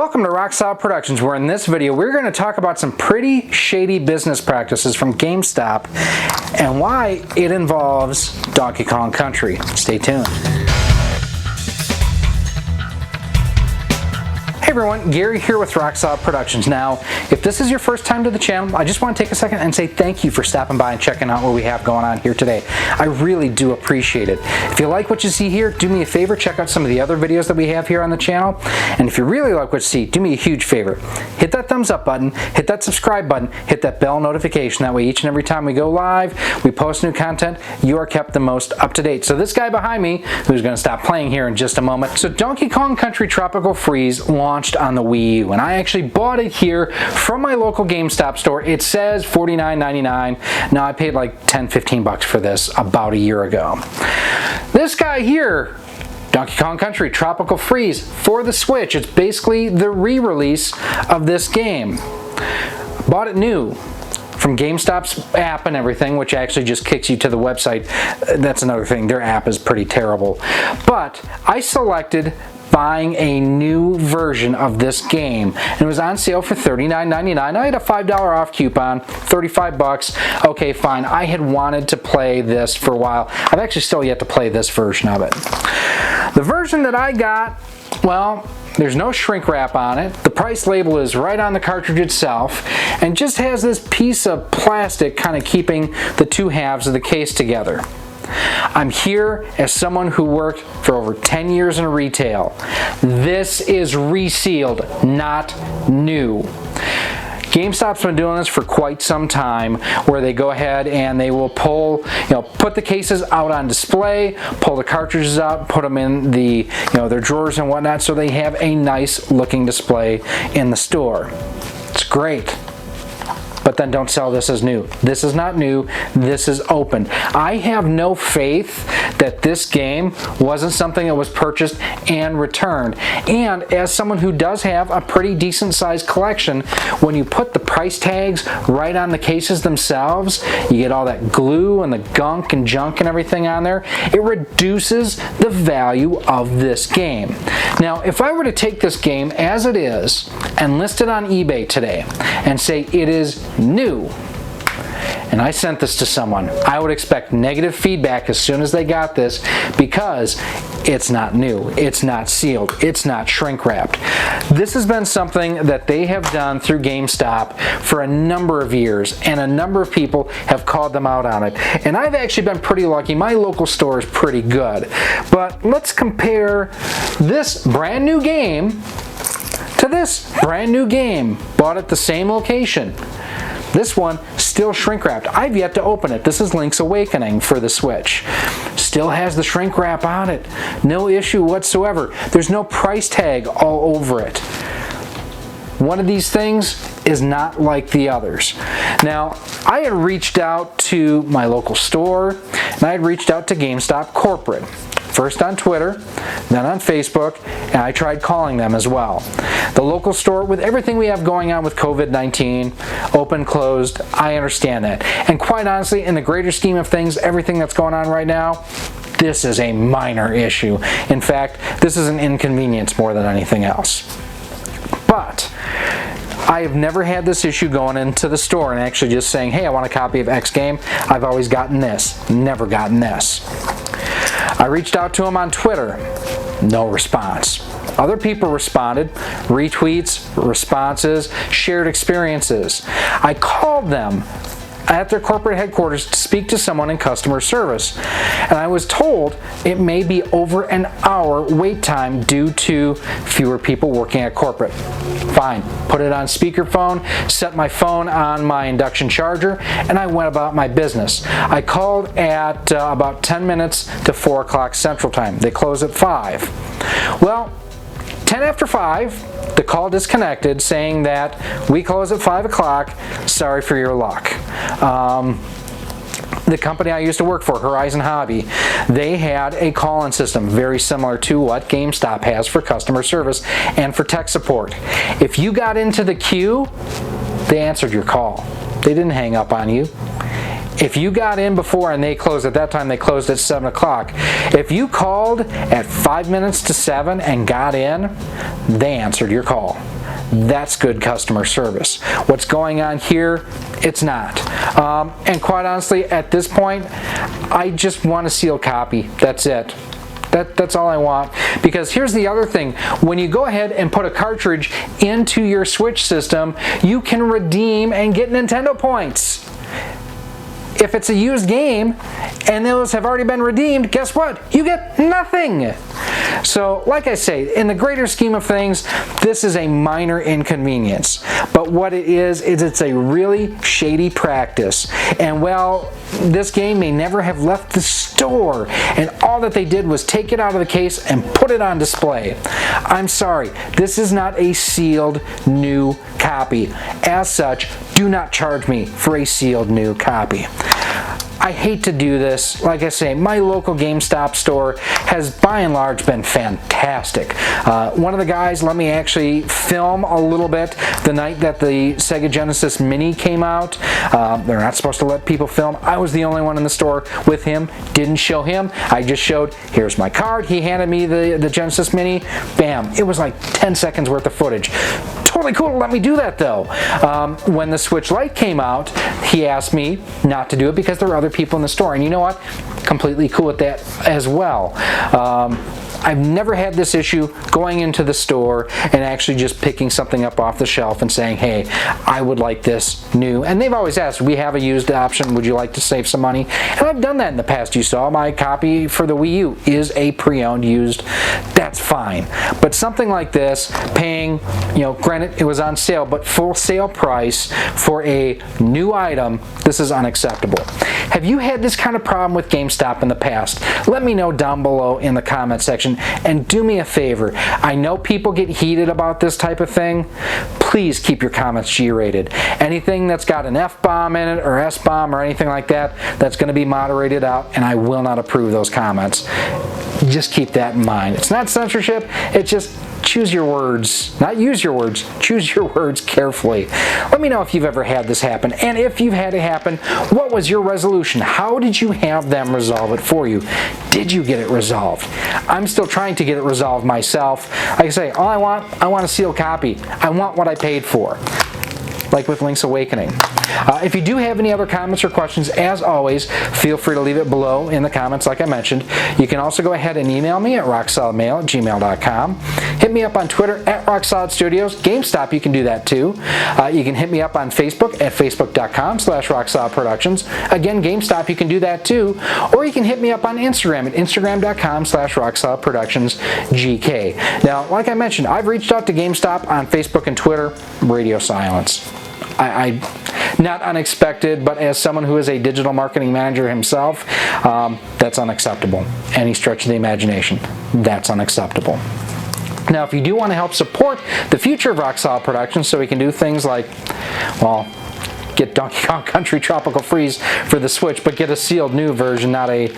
Welcome to Resealed Productions, where in this video we're going to talk about some pretty shady business practices from GameStop and why it involves Donkey Kong Country. Stay tuned. Hey everyone, Gary here with Resealed Productions. Now, if this is your first time to the channel, I just want to take a second and say thank you for stopping by and checking out what we have going on here today. I really do appreciate it. If you like what you see here, do me a favor, check out some of the other videos that we have here on the channel. And if you really like what you see, do me a huge favor. Hit that thumbs up button, hit that subscribe button, hit that bell notification. That way each and every time we go live, we post new content, you are kept the most up to date. So this guy behind me, who's going to stop playing here in just a moment. So Donkey Kong Country Tropical Freeze launched on the Wii U, and I actually bought it here from my local GameStop store. It says $49.99. Now I paid like $10-15 bucks for this about a year ago. This guy here, Donkey Kong Country Tropical Freeze for the Switch. It's basically the re-release of this game. Bought it new from GameStop's app and everything, which actually just kicks you to the website. That's another thing. Their app is pretty terrible. But I selected buying a new version of this game, and it was on sale for $39.99. I had a $5 off coupon, 35 bucks. Okay, fine. I had wanted to play this for a while. I've actually still yet to play this version of it. The version that I got, well, there's no shrink wrap on it. The price label is right on the cartridge itself and just has this piece of plastic kind of keeping the two halves of the case together. I'm here as someone who worked for over 10 years in retail. This is resealed, not new. GameStop's been doing this for quite some time, where they go ahead and they will pull, put the cases out on display, pull the cartridges out, put them in the, their drawers and whatnot, so they have a nice looking display in the store. It's great. But then don't sell this as new. This is not new. This is open. I have no faith that this game wasn't something that was purchased and returned. And as someone who does have a pretty decent sized collection, when you put the price tags right on the cases themselves, you get all that glue and the gunk and junk and everything on there. It reduces the value of this game. Now, if I were to take this game as it is and list it on eBay today and say it is new, and I sent this to someone, I would expect negative feedback as soon as they got this, because it's not new, it's not sealed, it's not shrink wrapped. This has been something that they have done through GameStop for a number of years, and a number of people have called them out on it. And I've actually been pretty lucky. My local store is pretty good. But let's compare this brand new game to this brand new game bought at the same location. This one still shrink wrapped. I've yet to open it. This is Link's Awakening for the Switch. Still has the shrink wrap on it. No issue whatsoever. There's no price tag all over it. One of these things is not like the others. Now, I had reached out to my local store, and I had reached out to GameStop Corporate. First on Twitter, then on Facebook, and I tried calling them as well. The local store, with everything we have going on with COVID-19, open, closed, I understand that. And quite honestly, in the greater scheme of things, everything that's going on right now, this is a minor issue. In fact, this is an inconvenience more than anything else. But I have never had this issue going into the store and actually just saying, hey, I want a copy of X game. I've always gotten this, never gotten this. I reached out to them on Twitter, no response. Other people responded, retweets, responses, shared experiences. I called them at their corporate headquarters to speak to someone in customer service, and I was told it may be over an hour wait time due to fewer people working at corporate. Fine, put it on speakerphone, set my phone on my induction charger, and I went about my business. I called at about 10 minutes to 4 o'clock Central Time. They close at 5. Well, 10 after 5, the call disconnected saying that we close at 5 o'clock, sorry for your luck. The company I used to work for, Horizon Hobby, they had a call-in system very similar to what GameStop has for customer service and for tech support. If you got into the queue, they answered your call. They didn't hang up on you. If you got in before and they closed at that time, they closed at 7 o'clock. If you called at 5 minutes to 7 and got in, they answered your call. That's good customer service. What's going on here? It's not. And quite honestly, at this point, I just want a sealed copy. That's it. That's all I want. Because here's the other thing. When you go ahead and put a cartridge into your Switch system, you can redeem and get Nintendo points. If it's a used game and those have already been redeemed, guess what? You get nothing. So, like I say, in the greater scheme of things, this is a minor inconvenience. But what it is it's a really shady practice. And while this game may never have left the store, and all that they did was take it out of the case and put it on display, I'm sorry, this is not a sealed new copy. As such, do not charge me for a sealed new copy. I hate to do this. Like I say, my local GameStop store has by and large been fantastic. One of the guys let me actually film a little bit the night that the Sega Genesis Mini came out. They're not supposed to let people film. I was the only one in the store with him. Didn't show him. I just showed, here's my card. He handed me the Genesis Mini. Bam. It was like 10 seconds worth of footage. Totally cool to let me do that though. When the Switch Lite came out, he asked me not to do it because there were other people in the store, and you know what? Completely cool with that as well. I've never had this issue going into the store and actually just picking something up off the shelf and saying, hey, I would like this new. And they've always asked, we have a used option, would you like to save some money? And I've done that in the past. You saw my copy for the Wii U is a pre-owned used. That's fine. But something like this, paying, granted it was on sale, but full sale price for a new item, this is unacceptable. Have you had this kind of problem with GameStop in the past? Let me know down below in the comment section. And do me a favor, I know people get heated about this type of thing. Please keep your comments G-rated. Anything that's got an F-bomb in it or S-bomb or anything like that, that's going to be moderated out, and I will not approve those comments. Just keep that in mind. It's not censorship, it's just choose your words, not use your words, choose your words carefully. Let me know if you've ever had this happen, and if you've had it happen, what was your resolution? How did you have them resolve it for you? Did you get it resolved? I'm still trying to get it resolved myself. Like I say, all I want a sealed copy. I want what I paid for. Like with Link's Awakening. If you do have any other comments or questions, as always, feel free to leave it below in the comments like I mentioned. You can also go ahead and email me at rocksolidmail@gmail.com. Hit me up on Twitter at RockSolidStudios. GameStop, you can do that too. You can hit me up on Facebook at facebook.com/RockSolidProductions. Again, GameStop, you can do that too. Or you can hit me up on Instagram at instagram.com/RockSolidProductionsGK. Now, like I mentioned, I've reached out to GameStop on Facebook and Twitter. Radio silence. I not unexpected, but as someone who is a digital marketing manager himself, that's unacceptable. Any stretch of the imagination, that's unacceptable. Now, if you do want to help support the future of Rock Solid Productions so we can do things like, well, get Donkey Kong Country Tropical Freeze for the Switch, but get a sealed new version, not a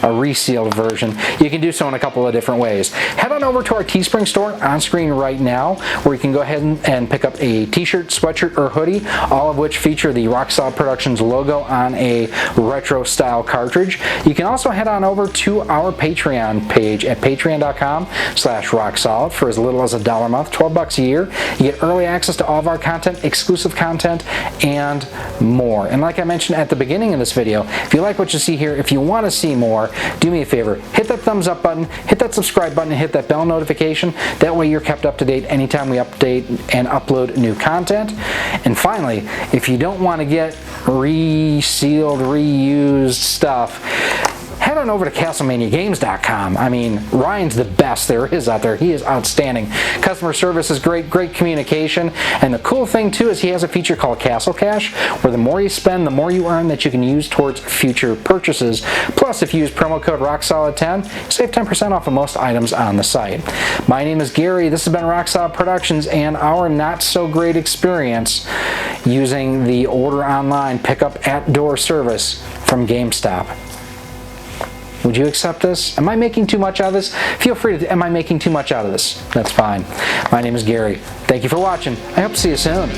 resealed version. You can do so in a couple of different ways. Head on over to our Teespring store on screen right now, where you can go ahead and pick up a t-shirt, sweatshirt, or hoodie, all of which feature the Rock Solid Productions logo on a retro style cartridge. You can also head on over to our Patreon page at patreon.com/rocksolid for as little as $1 a month, $12 a year. You get early access to all of our content, exclusive content, and more. And like I mentioned at the beginning of this video, if you like what you see here, if you want to see more, do me a favor, hit that thumbs up button, hit that subscribe button, and hit that bell notification. That way you're kept up to date anytime we update and upload new content. And finally, if you don't want to get resealed, reused stuff, head on over to CastlemaniaGames.com. I mean, Ryan's the best there is out there. He is outstanding. Customer service is great, great communication. And the cool thing, too, is he has a feature called Castle Cash, where the more you spend, the more you earn that you can use towards future purchases. Plus, if you use promo code ROCKSOLID10, save 10% off of most items on the site. My name is Gary. This has been Rock Solid Productions and our not-so-great experience using the order online pickup at-door service from GameStop. Would you accept this? Am I making too much out of this? Feel free to, am I making too much out of this? That's fine. My name is Gary. Thank you for watching. I hope to see you soon.